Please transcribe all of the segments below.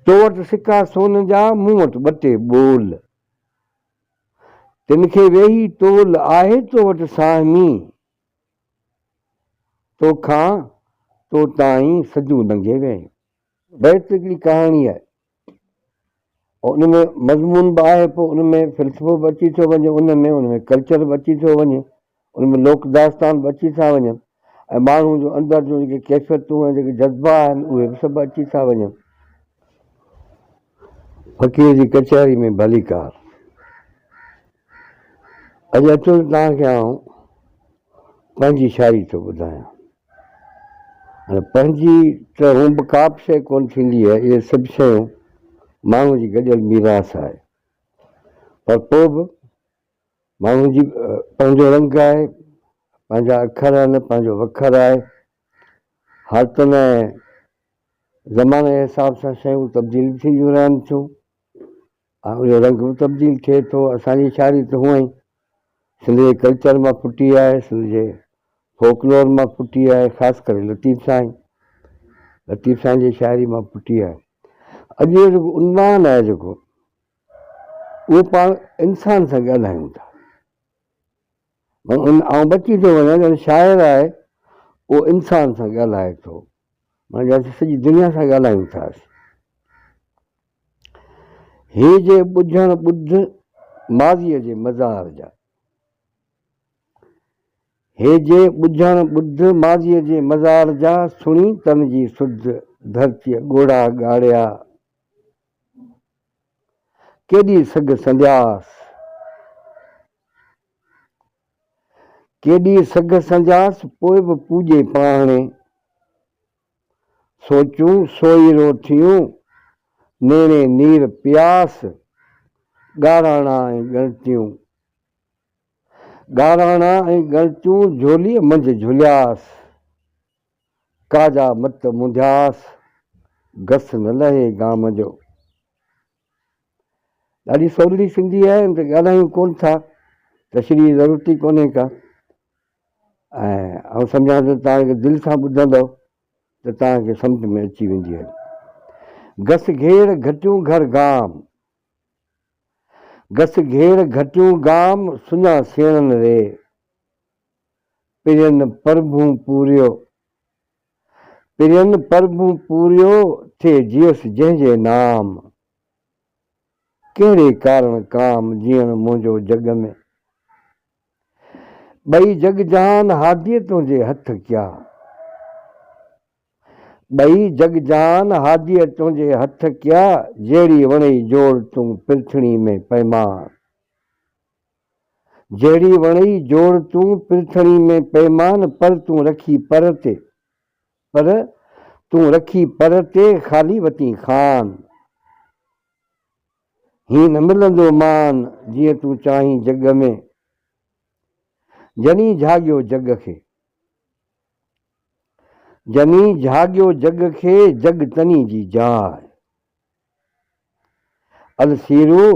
तो वटि सिका सोन जा, मूं वटि ॿ टे ॿोल, तिन खे वेही तोल आहे तो वटि साहमी, तोखां तो ताईं सजूं लंघे वई। बैत हिकिड़ी कहाणी आहे, उनमें मज़मून बि आहे, पोइ उनमें फ़िल्सफ़ो बि अची थो वञे, उनमें कल्चर बि अची थो वञे, उनमें लोक दास्तान बि अची था वञनि, ऐं माण्हू जो अंदरि जो जेके कैफ़ियतूं ऐं जेके जज़्बा आहिनि उहे बि सभु अची था वञनि। फ़क़ीर जी कचहरी में भली कार। अॼु अचो तव्हांखे आउं पंहिंजी शायरी थो ॿुधायां। हाणे पंहिंजी त हूअ बि का बि शइ कोन थींदी आहे, इहे सभु शयूं माण्हू जी गॾियल मीरास आहे, पर पोइ बि माण्हू जी पंहिंजो रंग आहे, पंहिंजा अखर आहिनि, पंहिंजो वखर आहे। हालतुनि ऐं ज़माने जे हिसाब सां शयूं तब्दील थींदियूं रहनि थियूं, ऐं उहो रंग बि तब्दील थिए थो। असांजी शायरी त हूअं ई सिंध जे कल्चर मां फुटी आहे, सिंध जे फोकलोर मां फुटी आहे, ख़ासि करे लतीफ़ साईं जी शायरी मां फुटी आहे। अॼु जो जेको उनवान आहे जेको, उहो पाण इंसान सां ॻाल्हायूं था। ऐं बची थो वञे, शाइर आहे उहो इंसान सां ॻाल्हाए थो, माना सॼी दुनिया सां ॻाल्हायूं था। हे जे ॿुझण ॿुध माज़ीअ जे मज़ार जा, हे जे ॿुझण ॿुध माज़ीअ जे मज़ार जा, सुणी तन जी सुध धरतीअ ॻोढ़ा ॻाढ़िया, केॾी सघ संध्यास, केॾी सघ संध्यास, पोइ बि पूॼे पाणे, सोचूं सोईरो थियूं नेणे नीर प्यास, ॻाराणा ऐं ॻणतियूं, ॻाराणा ऐं ॻणतियूं झोलीअ मंझि झुलियास, काजा मत मुंधियास, घस न लहे गाम जो। ॾाढी सवली सिंधी आहे, ॻाल्हायूं कोन था, तशरीह जी ज़रूरत ई कोन्हे का। ऐं सम्झां थो तव्हांखे दिलि सां ॿुधंदव त तव्हांखे सम्झ में अची वेंदी आहे। घस घेर घटियूं घर गाम, घस घेर घटियूं गाम, सुञा सेणनि रे, पिरियन प्रभु पूरियो, पिरियन प्रभु पूरियो, थे जियस जंहिंजे नाम, कहिड़े कारण काम जीअण मुंहिंजो जग में, ॿई जग जहान हादीअ तुंहिंजे हथ क्या, ॿई जग जहान हादीअ तुंहिंजे हथ क्या, जहिड़ी वणई जोड़ तूं पृथ्वी में पैमान, जहिड़ी वणई जोड़ तूं पृथ्वी में पैमान, पर तूं रखी पर ते, पर तूं रखी पर ते ख़ाली वती खान, ही न मिलंदो मान जीअं तूं चाहीं जग में, जनी झाॻियो जग खे, जनी झाॻियो जग खे, जग तनी जी जाइ, अलसीरू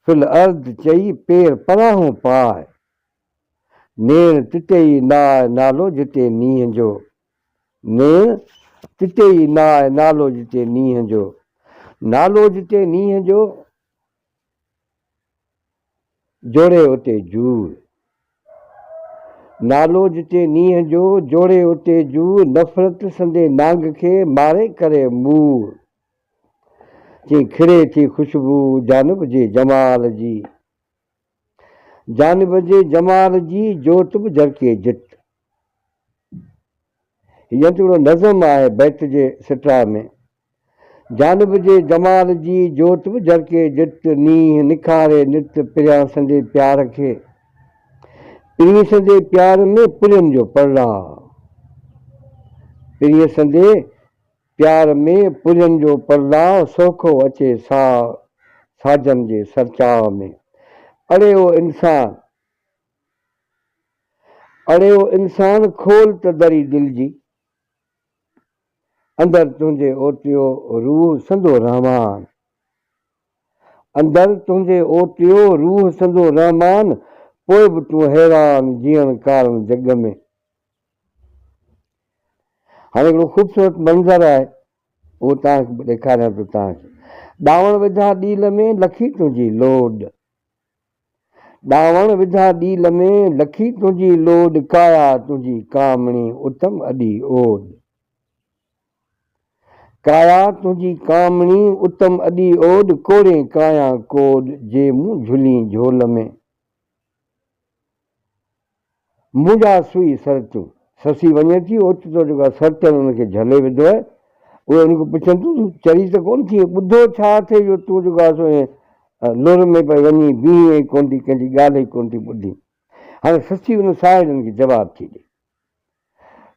फिल अर्द चई पेर पनाहूं पाए, नेण तिते नालो जिते नींहं जो, नेण तिते नालो जिते नींहं जो, नालो जिते नींहं जो, जोड़े उते जूर, नालो जिते नींहं जो, जोड़े उते जूर, नफ़रत संदे नांग खे मारे करे मूर, चई खिड़े थी ख़ुशबू जानब जे जमाल जी, जानब जे जमाल जी, जोत बि जरके जित। हीअं थोरो नज़म आहे बैत जे सिटा में, जानब जे जमाल जी, जोत बि जरके जित, नींहं निखारे नित पिरियां संदे प्यार खे, पिरीअ संदे प्यार में पुरियन जो परड़ाव, पिरीअ संदे प्यार में पुरियन जो परड़ाव, सोखो अचे साजन जे सरचाव में, अड़े ओ इंसान, अड़े ओ इंसान खोल त दरी दिल जी, अंदर तुंहिंजे ओटियो रूह संदो रहमान, अंदर तुंहिंजे ओटियो रूह संदो रहमान, पोइ बि तूं हैरान जीअण कारण जग में। हाणे हिकिड़ो ख़ूबसूरत मंज़र आहे, उहो तव्हांखे ॾेखारियां थो तव्हांखे। ॾावण विधा ॾील में लखी तुंहिंजी लोड, ॾावण विधा ॾील में लखी तुंहिंजी लोड, काया तुंहिंजी कामणी उत्तम अॾी ओड, काया तुंहिंजी कामणी उत्तम अॾी ओड, कोड़े काया कोड जे मूं झुली झोल में, मुंहिंजा सुई सरतूं। ससी वञे थी ओचितो जेको आहे सर्त हुनखे झले विधो आहे, उहे हुनखे पुछनि तूं चरी त कोन थी, ॿुधो छा थिए जो तूं जेको आहे सो लुर में पई वञी बीह ई कोन थी, कंहिंजी ॻाल्हि ई कोन थी ॿुधी। हाणे ससी हुन साहिल हुनखे जवाबु थी ॾे।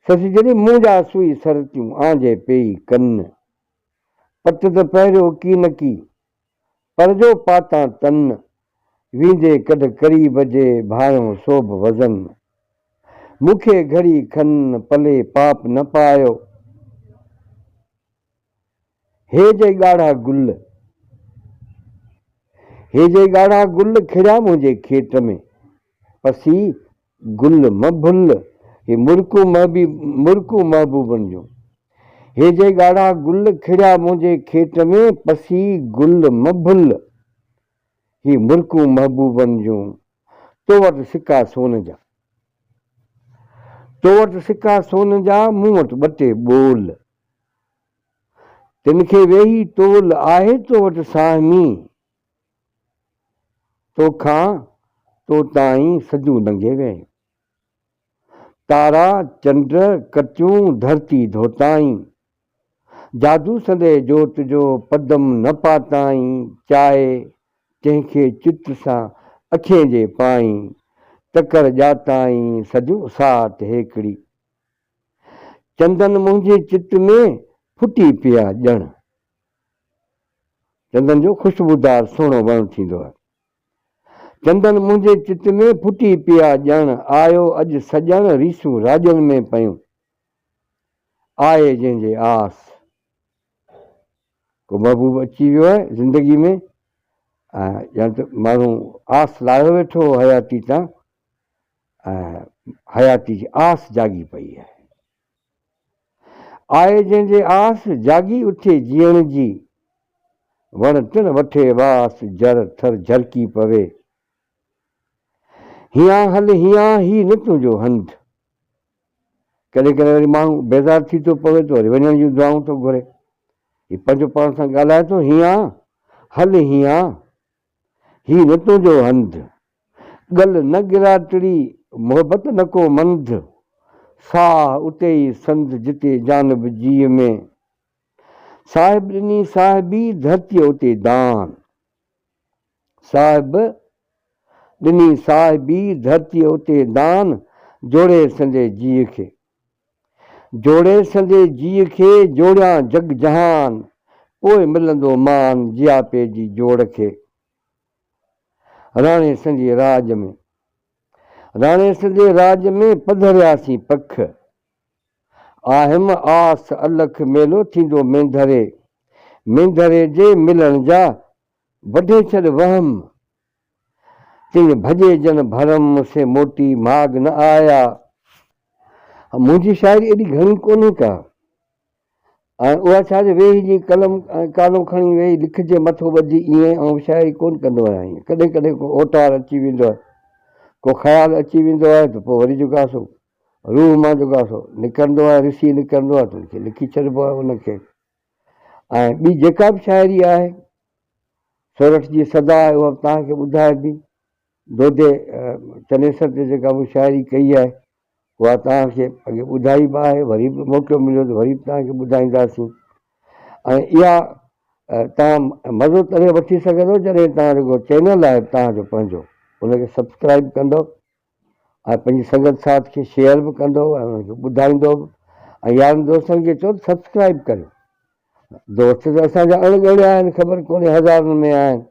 ससी चए मुंहिंजा सुई सरतियूं आंजे पेई कन, पट त पहिरियों की न की पर जो पातां तन, वींदे कढ करी बजे भायो सोभ वज़न, मूंखे घड़ी खन पले पाप न पायो, हे जे ॻाढ़ा गुल, हे जे ॻाढ़ा गुल खिड़िया मुंहिंजे खेत में, पसी गुल म भुल, हे मुर्कू महबूबनि जूं, हे जे ॻाढ़ा गुल खिड़िया मुंहिंजे खेत में, पसी गुल म भुल, ही मुर्कू महबूबनि जूं, तो वटि सिका सोन जा, तो वटि सिका सोन जा, मूं वटि ॿ टे ॿोल, तिनखे वेही तोल आहे तो वटि साहमी, तोखां तो ताईं सजूं लंघे विया, तारा चंड कटियूं धरती धोताईं, जादू संदे जोत जो पदम न पाताईं, चाहे तंहिंखे चित सां अखियुनि जे पाईं, तकर ॼाताईं सजूं साथ हेकड़ी, चंदन मुंहिंजे चित में फुटी पिया ॼण, चंदन जो ख़ुशबूदार सुहिणो वणु थींदो आहे, चंदन मुंहिंजे चित में फुटी पिया ॼण, आयो अॼु सॼण रीसूं राॼनि में पयूं, आहे जंहिंजे आस, को महबूब अची वियो आहे ज़िंदगी में, या त माण्हू आस लाहियो वेठो हयाती तां, हयाती जी आस जागी पई आहे, आहे जंहिंजे आस जागी उथे जीअण जी, वण टिण वठे वास जर थर झरकी पवे, हियां हल हियां ही न तुंहिंजो हंधु, कॾहिं कॾहिं वरी माण्हू बेज़ार थी थो पवे तो वरी वञण जूं दुआऊं थो घुरे, ही पंहिंजो पाण सां ॻाल्हाए थो, हियां हल हियां ही न तुंहिंजो हंधु, ॻल न गिराटड़ी मोहबत न को मंद, साह उते ई संद जिते जानब जीअ में, साहिब ॾिनी साहिबी धरती उते दान, साहिब ॾिनी साहिबी धरती उते दान, जोड़े संदे जीअ खे, जोड़े संदे जीअ खे, जोड़ियां जग जहान, पोइ मिलंदो मान जियापे जी जोड़ खे, राणे संजे राज में, राणे संजे राज में पधरियासीं पख, आहिम आस अलख मेलो थींदो मेंधरे, मेंधरे जे मिलण जा वढे छॾ वहम, तिन भॼे जन भरम से मोटी माग न आया। मुंहिंजी शाइरी एॾी घणी कोन्हे का, ऐं उहा छा वेही जी कलम कालो खणी वेही लिखजे मथो ॿधी ईअं, ऐं शाइरी कोन कंदो आहियां ईअं, कॾहिं कॾहिं को ओटार अची वेंदो आहे, को ख़्यालु अची वेंदो आहे त पोइ वरी जेको आहे सो रूह मां जेको आहे सो निकिरंदो आहे, ऋषि निकिरंदो आहे त उनखे लिखी छॾिबो आहे उनखे। ऐं ॿी जेका बि शाइरी आहे सोरठ जी सदा आहे उहा तव्हांखे ॿुधाए बि, दोदे चनेसर ते जेका बि शाइरी कई आहे उहा तव्हांखे अॻे ॿुधाई बि आहे, वरी बि मौक़ो मिलियो त वरी बि तव्हांखे ॿुधाईंदासीं। ऐं इहा तव्हां मज़ो तॾहिं वठी सघंदो जॾहिं तव्हां जेको चैनल आहे तव्हांजो पंहिंजो उनखे सब्सक्राइब कंदो ऐं पंहिंजी संगत साथ खे शेयर बि कंदो ऐं उनखे ॿुधाईंदो बि, ऐं यारनि दोस्तनि खे चओ सब्सक्राइब करियो। दोस्त त असांजा अणॻणिया आहिनि, ख़बर कोन्हे हज़ारनि में आहिनि,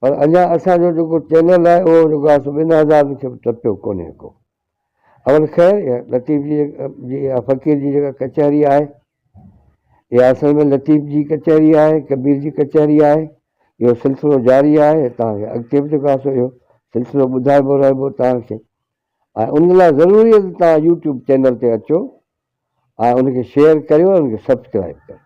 पर अञा असांजो जेको चैनल आहे उहो जेको आहे सो 2000 खे बि टपियो कोन्हे को। अवल ख़ैर लतीफ़ जी इहा फ़क़ीर जी जेका कचहरी आहे इहा असल में लतीफ़ जी कचहरी आहे, कबीर जी कचहरी आहे, इहो सिलसिलो जारी आहे, तव्हांखे अॻिते बि जेको आहे सो इहो सिलसिलो ॿुधाइबो रहिबो तव्हांखे। ऐं उन लाइ ज़रूरी आहे त तव्हां यूट्यूब चैनल ते अचो ऐं उनखे शेयर करियो ऐं उनखे सब्सक्राइब करियो।